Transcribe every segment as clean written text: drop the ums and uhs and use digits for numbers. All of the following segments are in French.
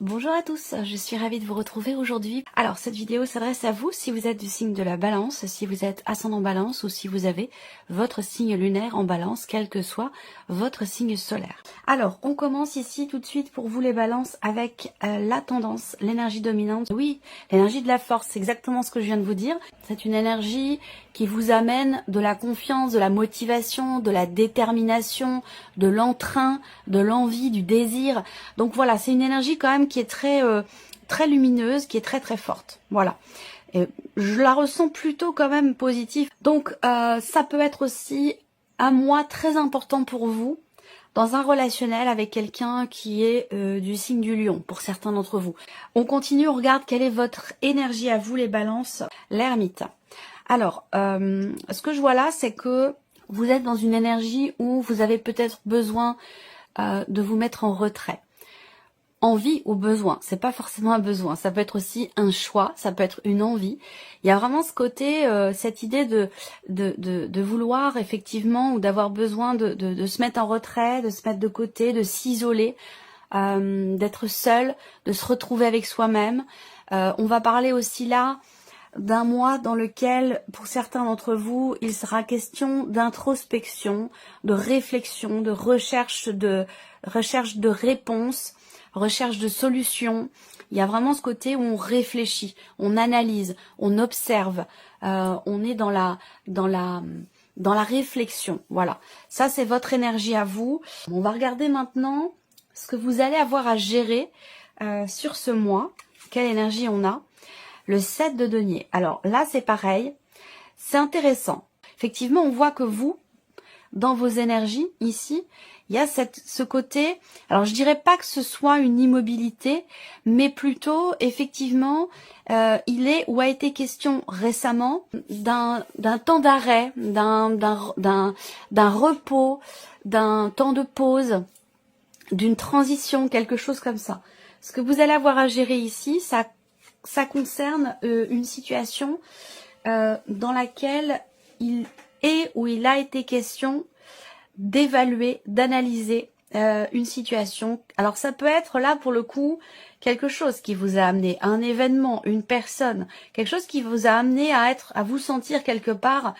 Bonjour à tous, je suis ravie de vous retrouver aujourd'hui. Alors cette vidéo s'adresse à vous si vous êtes du signe de la balance, si vous êtes ascendant balance ou si vous avez votre signe lunaire en balance, quel que soit votre signe solaire. Alors on commence ici tout de suite pour vous les balances avec la tendance, l'énergie dominante. Oui, l'énergie de la force, c'est exactement ce que je viens de vous dire. C'est une énergie qui vous amène de la confiance, de la motivation, de la détermination, de l'entrain, de l'envie, du désir. Donc voilà, c'est une énergie quand même qui est très lumineuse, qui est très forte. Voilà. Et je la ressens plutôt quand même positive. Donc ça peut être aussi un mois très important pour vous dans un relationnel avec quelqu'un qui est du signe du lion, pour certains d'entre vous. On continue, on regarde quelle est votre énergie à vous les balances, l'ermite. Alors, ce que je vois là, c'est que vous êtes dans une énergie où vous avez peut-être besoin de vous mettre en retrait. Envie ou besoin, c'est pas forcément un besoin, ça peut être aussi un choix, ça peut être une envie. Il y a vraiment ce côté, cette idée de vouloir effectivement ou d'avoir besoin de se mettre en retrait, de se mettre de côté, de s'isoler, d'être seul, de se retrouver avec soi-même. On va parler aussi là d'un mois dans lequel, pour certains d'entre vous, il sera question d'introspection, de réflexion, de recherche de réponses, recherche de solutions. Il y a vraiment ce côté où on réfléchit, on analyse, on observe, on est dans la réflexion. Voilà, ça c'est votre énergie à vous. On va regarder maintenant ce que vous allez avoir à gérer sur ce mois. Quelle énergie on a? Le 7 de denier. Alors là, c'est pareil. C'est intéressant. Effectivement, on voit que vous, dans vos énergies, ici, il y a ce côté, alors je dirais pas que ce soit une immobilité, mais plutôt, effectivement, il est ou a été question récemment d'un temps d'arrêt, d'un repos, d'un temps de pause, d'une transition, quelque chose comme ça. Ce que vous allez avoir à gérer ici, ça concerne une situation dans laquelle il est ou il a été question d'évaluer, d'analyser une situation. Alors ça peut être là pour le coup quelque chose qui vous a amené, un événement, une personne, quelque chose qui vous a amené à vous sentir quelque part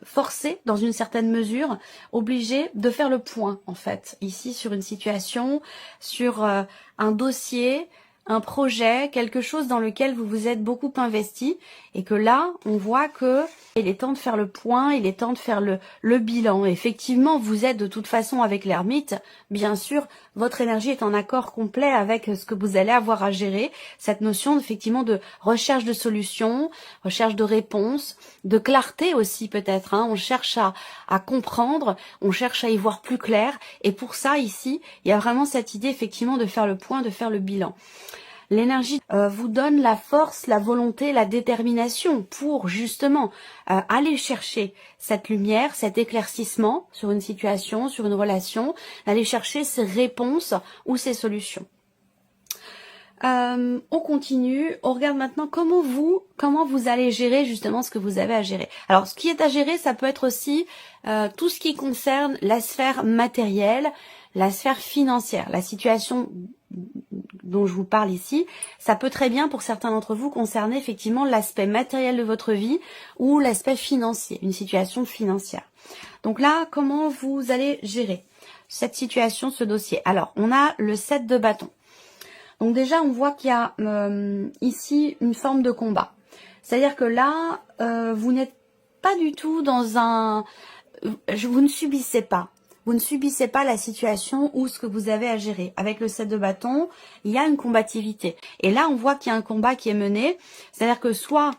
forcé dans une certaine mesure, obligé de faire le point en fait, ici sur une situation, sur un dossier, un projet, quelque chose dans lequel vous vous êtes beaucoup investi et que là, on voit que il est temps de faire le point, il est temps de faire le bilan. Effectivement, vous êtes de toute façon avec l'ermite, bien sûr, votre énergie est en accord complet avec ce que vous allez avoir à gérer, cette notion effectivement de recherche de solutions, recherche de réponses, de clarté aussi peut-être, hein. On cherche à comprendre, on cherche à y voir plus clair et pour ça ici, il y a vraiment cette idée effectivement de faire le point, de faire le bilan. L'énergie vous donne la force, la volonté, la détermination pour justement aller chercher cette lumière, cet éclaircissement sur une situation, sur une relation, aller chercher ces réponses ou ces solutions. On continue, on regarde maintenant comment vous allez gérer justement ce que vous avez à gérer. Alors ce qui est à gérer, ça peut être aussi tout ce qui concerne la sphère matérielle, la sphère financière, la situation dont je vous parle ici, ça peut très bien pour certains d'entre vous concerner effectivement l'aspect matériel de votre vie ou l'aspect financier, une situation financière. Donc là, comment vous allez gérer cette situation, ce dossier? Alors, on a le 7 de bâton. Donc déjà, on voit qu'il y a ici une forme de combat. C'est-à-dire que là, vous n'êtes pas du tout dans un... Vous ne subissez pas. Vous ne subissez pas la situation ou ce que vous avez à gérer. Avec le 7 de bâton, il y a une combativité. Et là, on voit qu'il y a un combat qui est mené. C'est-à-dire que soit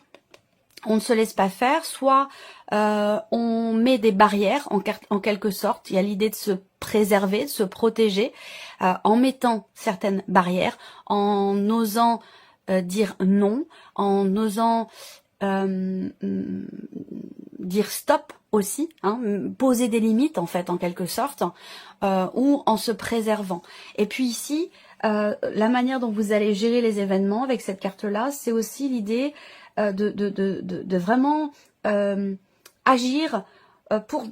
on ne se laisse pas faire, soit on met des barrières en quelque sorte. Il y a l'idée de se préserver, de se protéger en mettant certaines barrières, en osant dire non, en osant dire stop aussi, hein, poser des limites en fait en quelque sorte, ou en se préservant. Et puis ici, la manière dont vous allez gérer les événements avec cette carte-là, c'est aussi l'idée de vraiment agir pour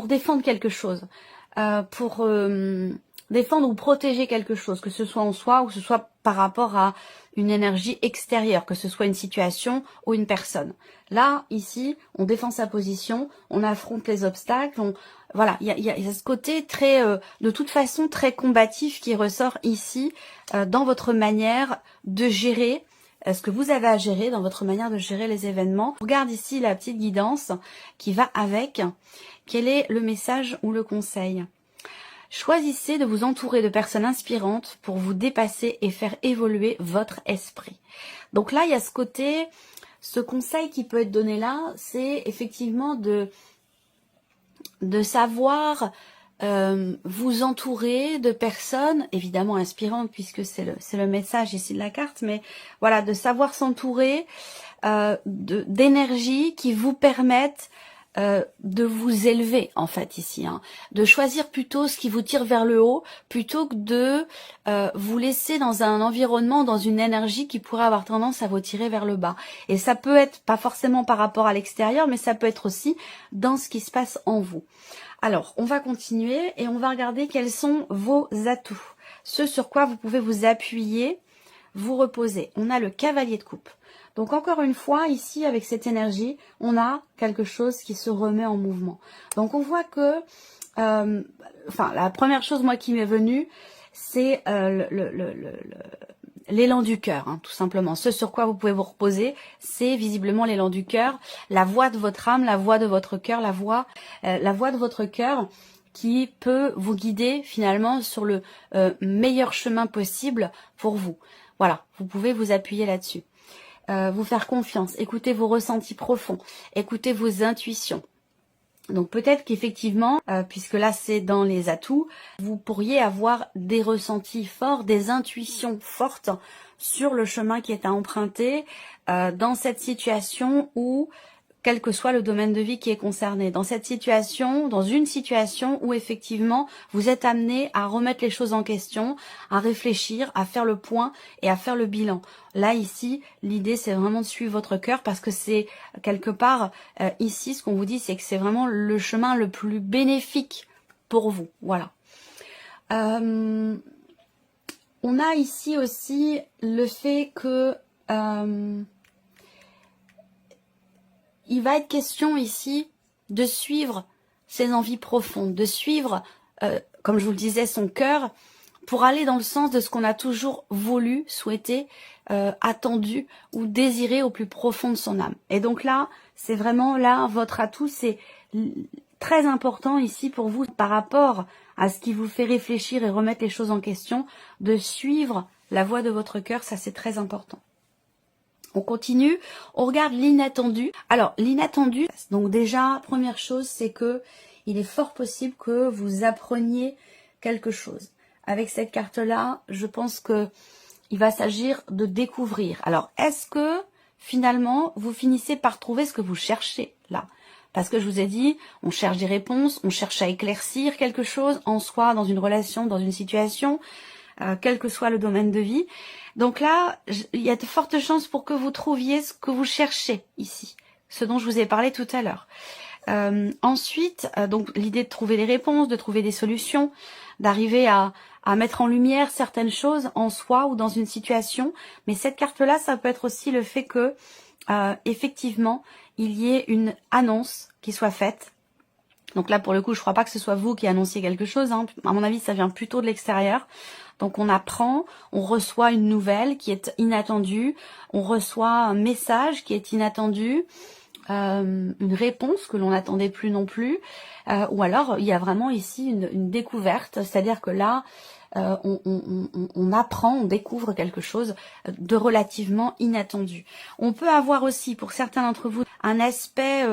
défendre quelque chose, pour défendre ou protéger quelque chose, que ce soit en soi ou que ce soit par rapport à une énergie extérieure, que ce soit une situation ou une personne. Là, ici, on défend sa position, on affronte les obstacles, voilà, il y a ce côté très, de toute façon, très combatif qui ressort ici dans votre manière de gérer ce que vous avez à gérer, dans votre manière de gérer les événements. Regarde ici la petite guidance qui va avec. Quel est le message ou le conseil? Choisissez de vous entourer de personnes inspirantes pour vous dépasser et faire évoluer votre esprit. Donc là, il y a ce côté, ce conseil qui peut être donné là, c'est effectivement de savoir vous entourer de personnes, évidemment inspirantes, puisque c'est le message ici de la carte, mais voilà, de savoir s'entourer d'énergie qui vous permettent de vous élever en fait ici, hein, de choisir plutôt ce qui vous tire vers le haut plutôt que de vous laisser dans un environnement, dans une énergie qui pourrait avoir tendance à vous tirer vers le bas. Et ça peut être pas forcément par rapport à l'extérieur, mais ça peut être aussi dans ce qui se passe en vous. Alors, on va continuer et on va regarder quels sont vos atouts, ce sur quoi vous pouvez vous appuyer, vous reposer. On a le cavalier de coupe. Donc encore une fois, ici, avec cette énergie, on a quelque chose qui se remet en mouvement. Donc on voit que, la première chose, moi, qui m'est venue, c'est l'élan du cœur, hein, tout simplement. Ce sur quoi vous pouvez vous reposer, c'est visiblement l'élan du cœur, la voix de votre âme, la voix de votre cœur, la voix de votre cœur qui peut vous guider finalement sur le meilleur chemin possible pour vous. Voilà, vous pouvez vous appuyer là-dessus. Vous faire confiance, écoutez vos ressentis profonds, écoutez vos intuitions. Donc peut-être qu'effectivement, puisque là c'est dans les atouts, vous pourriez avoir des ressentis forts, des intuitions fortes sur le chemin qui est à emprunter dans cette situation où, quel que soit le domaine de vie qui est concerné, dans cette situation, dans une situation où effectivement vous êtes amené à remettre les choses en question, à réfléchir, à faire le point et à faire le bilan. Là ici, l'idée c'est vraiment de suivre votre cœur parce que c'est quelque part ici ce qu'on vous dit, c'est que c'est vraiment le chemin le plus bénéfique pour vous. Voilà. On a ici aussi le fait que il va être question ici de suivre ses envies profondes, de suivre, comme je vous le disais, son cœur, pour aller dans le sens de ce qu'on a toujours voulu, souhaité, attendu ou désiré au plus profond de son âme. Et donc là, c'est vraiment là, votre atout, c'est très important ici pour vous par rapport à ce qui vous fait réfléchir et remettre les choses en question, de suivre la voie de votre cœur, ça c'est très important. On continue, on regarde l'inattendu. Alors, l'inattendu, donc déjà, première chose, c'est que il est fort possible que vous appreniez quelque chose. Avec cette carte-là, je pense que il va s'agir de découvrir. Alors, est-ce que, finalement, vous finissez par trouver ce que vous cherchez, là? Parce que je vous ai dit, on cherche des réponses, on cherche à éclaircir quelque chose en soi, dans une relation, dans une situation, quel que soit le domaine de vie. Donc là, il y a de fortes chances pour que vous trouviez ce que vous cherchez ici, ce dont je vous ai parlé tout à l'heure. Ensuite, donc l'idée de trouver des réponses, de trouver des solutions, d'arriver à mettre en lumière certaines choses en soi ou dans une situation. Mais cette carte-là, ça peut être aussi le fait que, effectivement, il y ait une annonce qui soit faite. Donc là, pour le coup, je ne crois pas que ce soit vous qui annonciez quelque chose, hein. À mon avis, ça vient plutôt de l'extérieur. Donc on apprend, on reçoit une nouvelle qui est inattendue, on reçoit un message qui est inattendu, une réponse que l'on n'attendait plus non plus, ou alors il y a vraiment ici une découverte, c'est-à-dire que là, on apprend, on découvre quelque chose de relativement inattendu. On peut avoir aussi, pour certains d'entre vous, un aspect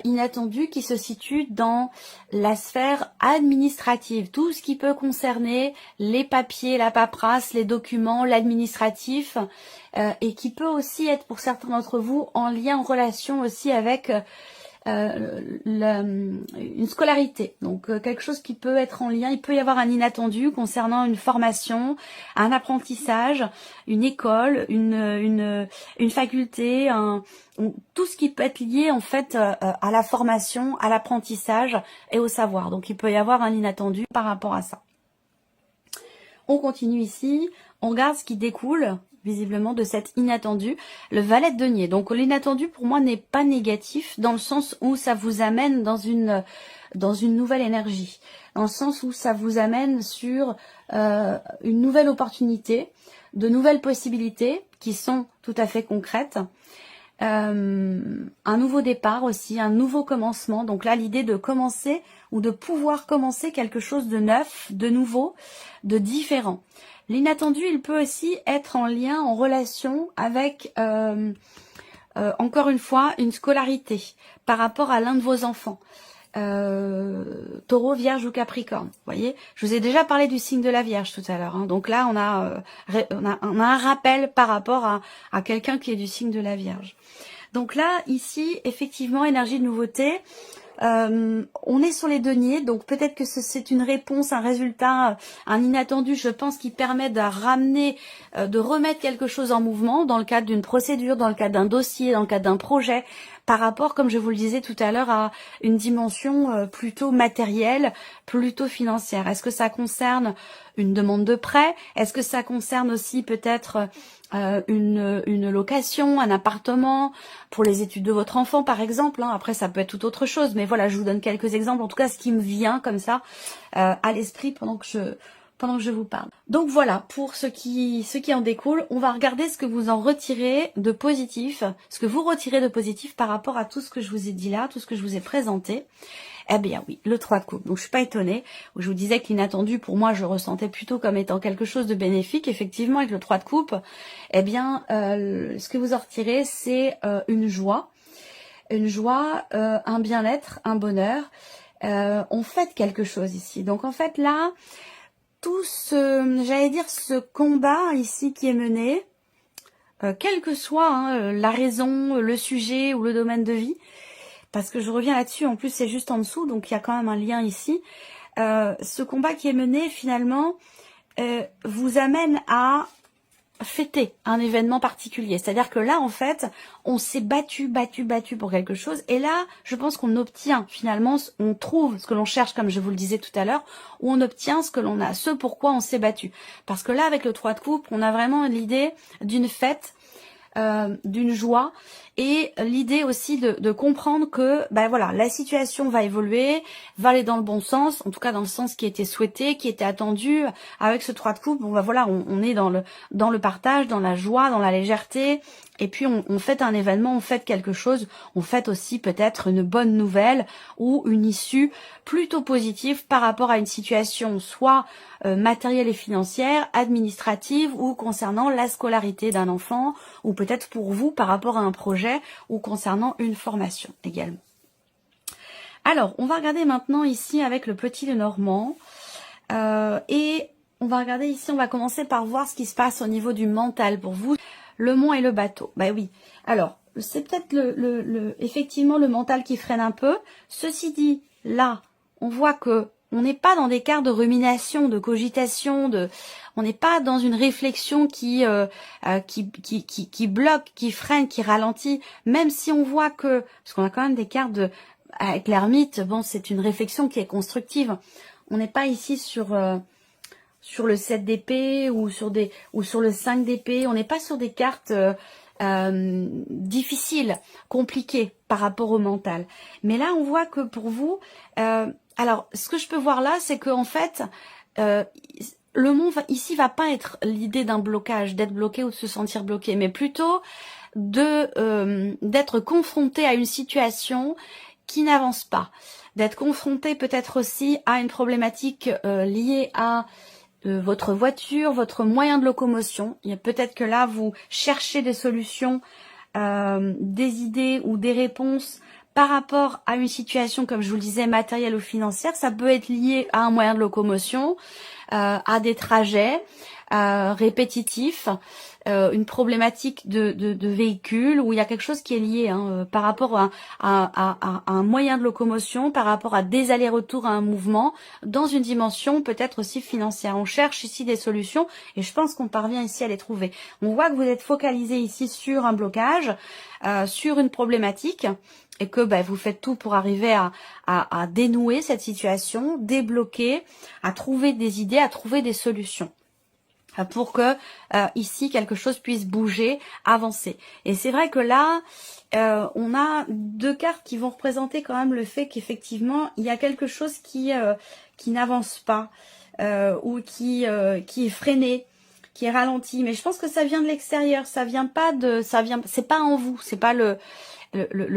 inattendu qui se situe dans la sphère administrative, tout ce qui peut concerner les papiers, la paperasse, les documents, l'administratif, et qui peut aussi être pour certains d'entre vous en lien, en relation aussi avec une scolarité, donc quelque chose qui peut être en lien, il peut y avoir un inattendu concernant une formation, un apprentissage, une école, une faculté, tout ce qui peut être lié en fait à la formation, à l'apprentissage et au savoir. Donc il peut y avoir un inattendu par rapport à ça. On continue ici, on regarde ce qui découle visiblement de cet inattendu, le valet de denier. Donc l'inattendu pour moi n'est pas négatif dans le sens où ça vous amène dans une nouvelle énergie, dans le sens où ça vous amène sur une nouvelle opportunité, de nouvelles possibilités qui sont tout à fait concrètes. Un nouveau départ aussi, un nouveau commencement. Donc là, l'idée de commencer ou de pouvoir commencer quelque chose de neuf, de nouveau, de différent. L'inattendu, il peut aussi être en lien, en relation avec, encore une fois, une scolarité par rapport à l'un de vos enfants. Taureau, Vierge ou Capricorne. Vous voyez, je vous ai déjà parlé du signe de la Vierge tout à l'heure. Hein. Donc là, on a un rappel par rapport à quelqu'un qui est du signe de la Vierge. Donc là, ici, effectivement, énergie de nouveauté. On est sur les deniers, donc peut-être que c'est une réponse, un résultat, un inattendu, je pense, qui permet de ramener, de remettre quelque chose en mouvement dans le cadre d'une procédure, dans le cadre d'un dossier, dans le cadre d'un projet, par rapport, comme je vous le disais tout à l'heure, à une dimension plutôt matérielle, plutôt financière. Est-ce que ça concerne une demande de prêt? Est-ce que ça concerne aussi peut-être une location, un appartement pour les études de votre enfant par exemple, hein. Après ça peut être tout autre chose, mais voilà, je vous donne quelques exemples, en tout cas ce qui me vient comme ça à l'esprit pendant que je vous parle. Donc voilà, pour ce qui en découle, on va regarder ce que vous en retirez de positif, ce que vous retirez de positif par rapport à tout ce que je vous ai dit là, tout ce que je vous ai présenté. Eh bien oui, le 3 de coupe. Donc je suis pas étonnée. Je vous disais que l'inattendu, pour moi, je ressentais plutôt comme étant quelque chose de bénéfique. Effectivement, avec le 3 de coupe, eh bien, ce que vous en retirez, c'est une joie, un bien-être, un bonheur. On fait quelque chose ici. Donc en fait là, tout j'allais dire, ce combat ici qui est mené, quelle que soit la raison, le sujet ou le domaine de vie, parce que je reviens là-dessus, en plus c'est juste en dessous, donc il y a quand même un lien ici. Ce combat qui est mené, finalement, vous amène à fêter un événement particulier. C'est-à-dire que là, en fait, on s'est battu pour quelque chose. Et là, je pense qu'on obtient, finalement, on trouve ce que l'on cherche, comme je vous le disais tout à l'heure, ou on obtient ce que l'on a, ce pourquoi on s'est battu. Parce que là, avec le 3 de coupe, on a vraiment l'idée d'une fête, d'une joie, et l'idée aussi de comprendre que ben voilà, la situation va évoluer, va aller dans le bon sens, en tout cas dans le sens qui était souhaité, qui était attendu. Avec ce 3 de coupe, bon ben voilà, on est dans le partage, dans la joie, dans la légèreté, et puis on fête un événement, on fête quelque chose, on fête aussi peut-être une bonne nouvelle ou une issue plutôt positive par rapport à une situation soit matérielle et financière, administrative, ou concernant la scolarité d'un enfant, ou peut-être pour vous par rapport à un projet, ou concernant une formation également. Alors, on va regarder maintenant ici avec le petit Lenormand, et on va regarder ici, on va commencer par voir ce qui se passe au niveau du mental pour vous, le mont et le bateau. Ben oui, alors, c'est peut-être effectivement le mental qui freine un peu. Ceci dit, là, on voit que on n'est pas dans des quarts de rumination, de cogitation, on n'est pas dans une réflexion qui bloque, qui freine, qui ralentit. Même si on voit que, parce qu'on a quand même des cartes avec l'ermite, bon, c'est une réflexion qui est constructive. On n'est pas ici sur le 7 d'épée ou sur le 5 d'épée. On n'est pas sur des cartes difficiles, compliquées par rapport au mental. Mais là, on voit que pour vous, alors, ce que je peux voir là, c'est qu'en fait, le monde ici va pas être l'idée d'un blocage, d'être bloqué ou de se sentir bloqué, mais plutôt d'être confronté à une situation qui n'avance pas, d'être confronté peut-être aussi à une problématique liée à votre voiture, votre moyen de locomotion. Il y a peut-être que là, vous cherchez des solutions, des idées ou des réponses par rapport à une situation, comme je vous le disais, matérielle ou financière. Ça peut être lié à un moyen de locomotion, à des trajets répétitifs, une problématique de véhicule, où il y a quelque chose qui est lié par rapport à un moyen de locomotion, par rapport à des allers-retours, à un mouvement, dans une dimension peut-être aussi financière. On cherche ici des solutions et je pense qu'on parvient ici à les trouver. On voit que vous êtes focalisé ici sur un blocage, sur une problématique, et que vous faites tout pour arriver à dénouer cette situation, débloquer, à trouver des idées, à trouver des solutions. pour que ici quelque chose puisse bouger, avancer. Et c'est vrai que là, on a deux cartes qui vont représenter quand même le fait qu'effectivement il y a quelque chose qui n'avance pas ou qui est freiné, qui est ralenti. Mais je pense que ça vient de l'extérieur, ça vient pas de, c'est pas en vous, c'est pas le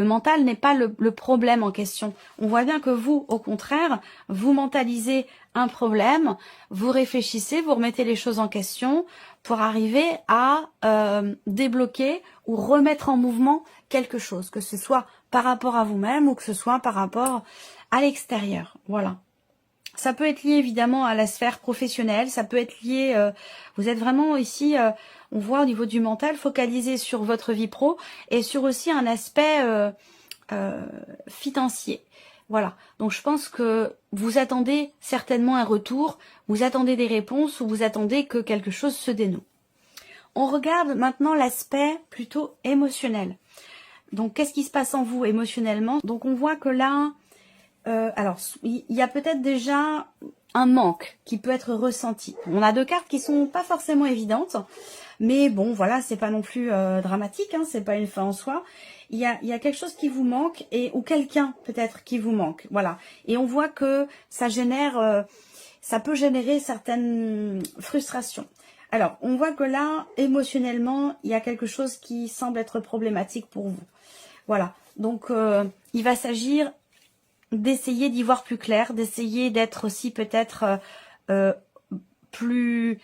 mental n'est pas le problème en question. On voit bien que vous, au contraire, vous mentalisez un problème, vous réfléchissez, vous remettez les choses en question pour arriver à débloquer ou remettre en mouvement quelque chose, que ce soit par rapport à vous-même ou que ce soit par rapport à l'extérieur. Voilà. Ça peut être lié évidemment à la sphère professionnelle, ça peut être lié, vous êtes vraiment ici, on voit au niveau du mental, focalisé sur votre vie pro et sur aussi un aspect financier. Voilà, donc je pense que vous attendez certainement un retour, vous attendez des réponses ou vous attendez que quelque chose se dénoue. On regarde maintenant l'aspect plutôt émotionnel. Donc qu'est-ce qui se passe en vous émotionnellement? Donc on voit que là, alors, il y a peut-être déjà un manque qui peut être ressenti. On a deux cartes qui sont pas forcément évidentes, mais bon, voilà, c'est pas non plus dramatique, hein, c'est pas une fin en soi. Il y a quelque chose qui vous manque ou quelqu'un peut-être qui vous manque, voilà. Et on voit que ça génère, ça peut générer certaines frustrations. Alors, on voit que là, émotionnellement, il y a quelque chose qui semble être problématique pour vous. Voilà, donc il va s'agir d'essayer d'y voir plus clair, d'essayer d'être aussi peut-être plus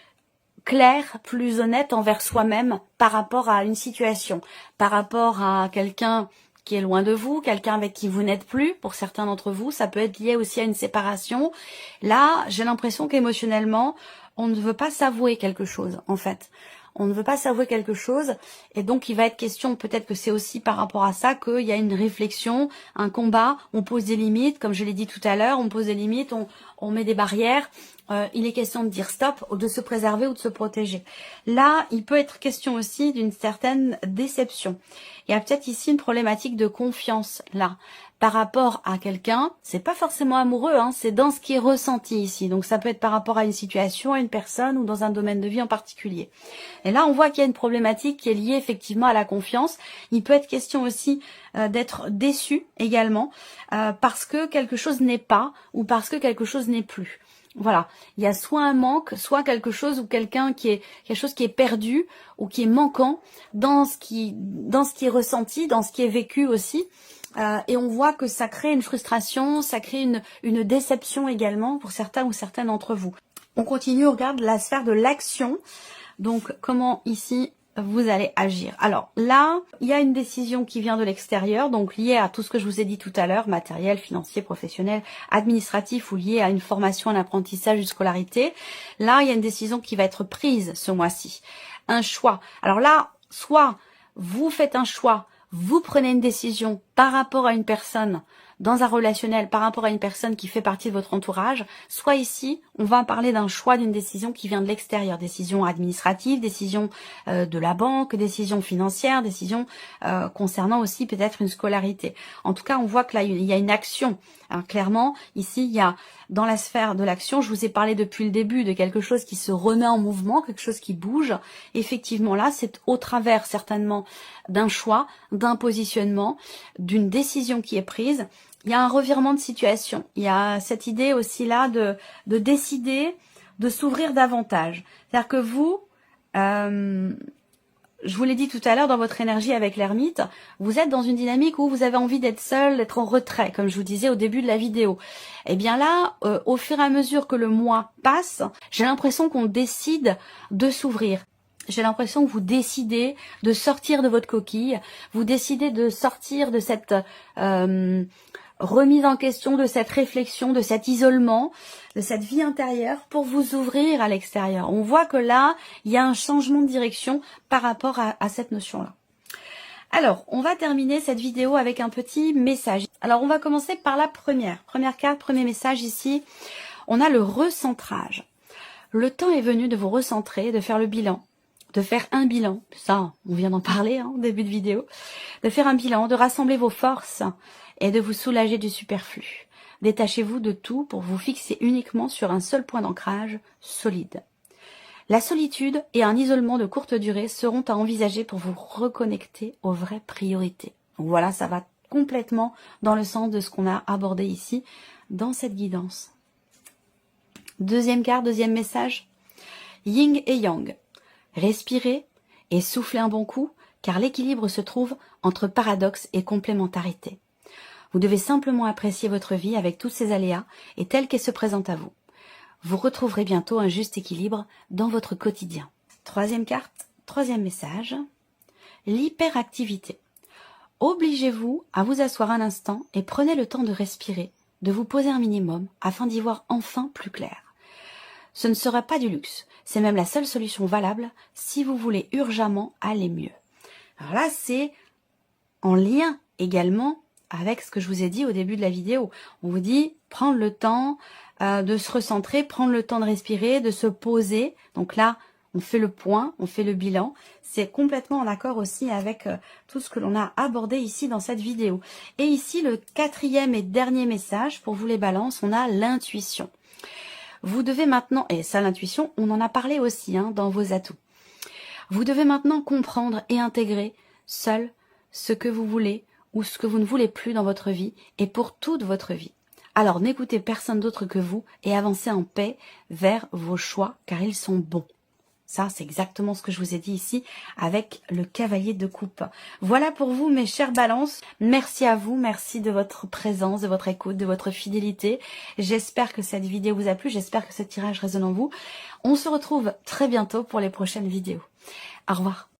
clair, plus honnête envers soi-même par rapport à une situation, par rapport à quelqu'un qui est loin de vous, quelqu'un avec qui vous n'êtes plus, pour certains d'entre vous, ça peut être lié aussi à une séparation. Là, j'ai l'impression qu'émotionnellement, on ne veut pas s'avouer quelque chose, en fait. On ne veut pas s'avouer quelque chose et donc il va être question, peut-être que c'est aussi par rapport à ça qu'il y a une réflexion, un combat, on pose des limites, comme je l'ai dit tout à l'heure, on pose des limites, on met des barrières, il est question de dire stop, ou de se préserver ou de se protéger. Là, il peut être question aussi d'une certaine déception. Il y a peut-être ici une problématique de confiance, là, par rapport à quelqu'un, c'est pas forcément amoureux, hein, c'est dans ce qui est ressenti ici. Donc ça peut être par rapport à une situation, à une personne ou dans un domaine de vie en particulier. Et là, on voit qu'il y a une problématique qui est liée effectivement à la confiance. Il peut être question aussi d'être déçu également parce que quelque chose n'est pas ou parce que quelque chose n'est plus. Voilà, il y a soit un manque, soit quelque chose ou quelque chose qui est perdu ou qui est manquant dans ce qui est ressenti, dans ce qui est vécu aussi. Et on voit que ça crée une frustration, ça crée une déception également pour certains ou certaines d'entre vous. On continue, on regarde la sphère de l'action. Donc, comment ici vous allez agir. Alors là, il y a une décision qui vient de l'extérieur, donc liée à tout ce que je vous ai dit tout à l'heure, matériel, financier, professionnel, administratif ou lié à une formation, un apprentissage, une scolarité. Là, il y a une décision qui va être prise ce mois-ci. Un choix. Alors là, soit vous faites un choix, vous prenez une décision par rapport à une personne dans un relationnel, par rapport à une personne qui fait partie de votre entourage, soit ici, on va parler d'un choix, d'une décision qui vient de l'extérieur, décision administrative, décision de la banque, décision financière, décision concernant aussi peut-être une scolarité. En tout cas, on voit que là, il y a une action. Alors, clairement, ici, il y a dans la sphère de l'action, je vous ai parlé depuis le début de quelque chose qui se remet en mouvement, quelque chose qui bouge. Effectivement, là, c'est au travers certainement d'un choix, d'un positionnement, d'une décision qui est prise. Il y a un revirement de situation. Il y a cette idée aussi là de décider de s'ouvrir davantage. C'est-à-dire que vous, je vous l'ai dit tout à l'heure, dans votre énergie avec l'ermite, vous êtes dans une dynamique où vous avez envie d'être seul, d'être en retrait, comme je vous disais au début de la vidéo. Et bien là, au fur et à mesure que le mois passe, j'ai l'impression qu'on décide de s'ouvrir. J'ai l'impression que vous décidez de sortir de votre coquille, vous décidez de sortir de cette remise en question, de cette réflexion, de cet isolement, de cette vie intérieure pour vous ouvrir à l'extérieur. On voit que là, il y a un changement de direction par rapport à cette notion-là. Alors, on va terminer cette vidéo avec un petit message. Alors, on va commencer par la première carte, premier message ici. On a le recentrage. Le temps est venu de vous recentrer, de faire le bilan. De faire un bilan, ça on vient d'en parler au début de vidéo, de faire un bilan, de rassembler vos forces et de vous soulager du superflu. Détachez-vous de tout pour vous fixer uniquement sur un seul point d'ancrage solide. La solitude et un isolement de courte durée seront à envisager pour vous reconnecter aux vraies priorités. Donc voilà, ça va complètement dans le sens de ce qu'on a abordé ici dans cette guidance. Deuxième carte, deuxième message. Yin et Yang. Respirez et soufflez un bon coup, car l'équilibre se trouve entre paradoxe et complémentarité. Vous devez simplement apprécier votre vie avec tous ses aléas et telle qu'elle se présente à vous. Vous retrouverez bientôt un juste équilibre dans votre quotidien. Troisième carte, troisième message. L'hyperactivité. Obligez-vous à vous asseoir un instant et prenez le temps de respirer, de vous poser un minimum afin d'y voir enfin plus clair. Ce ne sera pas du luxe, c'est même la seule solution valable si vous voulez urgemment aller mieux. Alors là, c'est en lien également avec ce que je vous ai dit au début de la vidéo. On vous dit prendre le temps de se recentrer, prendre le temps de respirer, de se poser. Donc là, on fait le point, on fait le bilan. C'est complètement en accord aussi avec tout ce que l'on a abordé ici dans cette vidéo. Et ici, le quatrième et dernier message pour vous les balances, on a l'intuition. Vous devez maintenant, et ça l'intuition, on en a parlé aussi dans vos atouts. Vous devez maintenant comprendre et intégrer seul ce que vous voulez ou ce que vous ne voulez plus dans votre vie et pour toute votre vie. Alors n'écoutez personne d'autre que vous et avancez en paix vers vos choix car ils sont bons. Ça, c'est exactement ce que je vous ai dit ici avec le cavalier de coupe. Voilà pour vous, mes chères balances. Merci à vous, merci de votre présence, de votre écoute, de votre fidélité. J'espère que cette vidéo vous a plu, j'espère que ce tirage résonne en vous. On se retrouve très bientôt pour les prochaines vidéos. Au revoir.